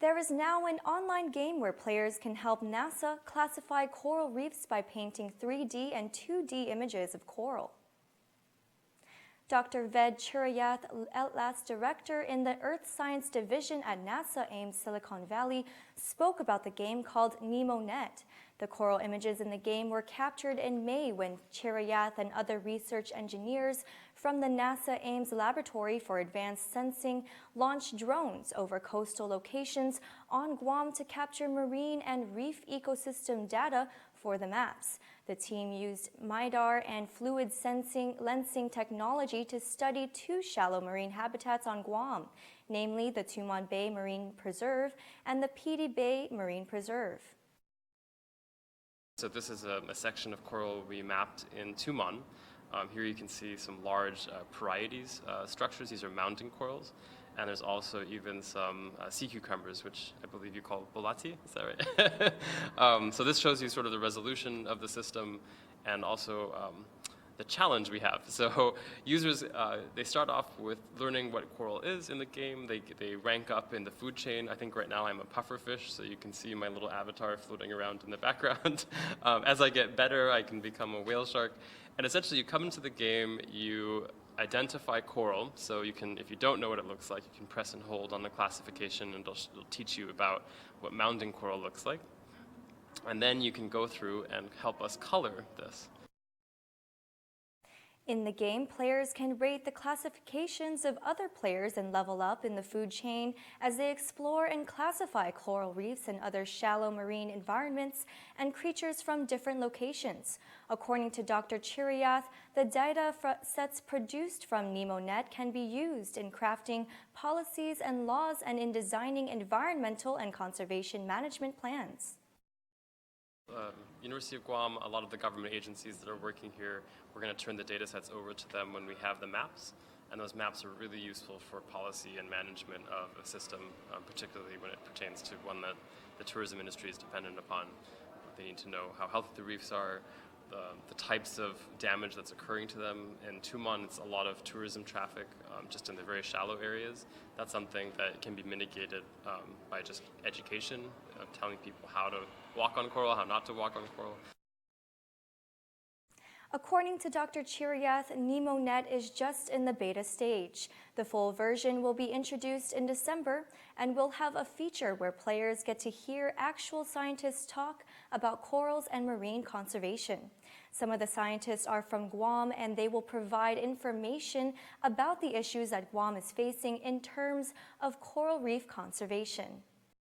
There is now an online game where players can help NASA classify coral reefs by painting 3D and 2D images of coral. Dr. Ved Chirayath, LS Director in the Earth Science Division at NASA Ames Silicon Valley, spoke about the game called NeMO-Net. The coral images in the game were captured in May when Chirayath and other research engineers from the NASA Ames Laboratory for Advanced Sensing launched drones over coastal locations on Guam to capture marine and reef ecosystem data for the maps. The team used MiDAR and fluid lensing technology to study two shallow marine habitats on Guam, namely the Tumon Bay Marine Preserve and the Piti Bay Marine Preserve. So this is a section of coral we mapped in Tumon. Here you can see some large parietes structures. These are mountain corals. And there's also even some sea cucumbers, which I believe you call bolati, is that right? So this shows you sort of the resolution of the system and also the challenge we have. So users, they start off with learning what coral is in the game. They rank up in the food chain. I think right now I'm a pufferfish, so you can see my little avatar floating around in the background. As I get better, I can become a whale shark. And essentially you come into the game, you identify coral, so you can, if you don't know what it looks like, you can press and hold on the classification and it'll teach you about what mountain coral looks like. And then you can go through and help us color this. In the game, players can rate the classifications of other players and level up in the food chain as they explore and classify coral reefs and other shallow marine environments and creatures from different locations. According to Dr. Chirayath, the data sets produced from NeMO-Net can be used in crafting policies and laws and in designing environmental and conservation management plans. University of Guam, a lot of the government agencies that are working here, we're going to turn the data sets over to them when we have the maps, and those maps are really useful for policy and management of a system, particularly when it pertains to one that the tourism industry is dependent upon. They need to know how healthy the reefs are, the types of damage that's occurring to them. In Tumon, it's a lot of tourism traffic just in the very shallow areas. That's something that can be mitigated by just education, telling people how to walk on coral, how not to walk on coral. According to Dr. Chirayath, NeMO-Net is just in the beta stage. The full version will be introduced in December and will have a feature where players get to hear actual scientists talk about corals and marine conservation. Some of the scientists are from Guam and they will provide information about the issues that Guam is facing in terms of coral reef conservation.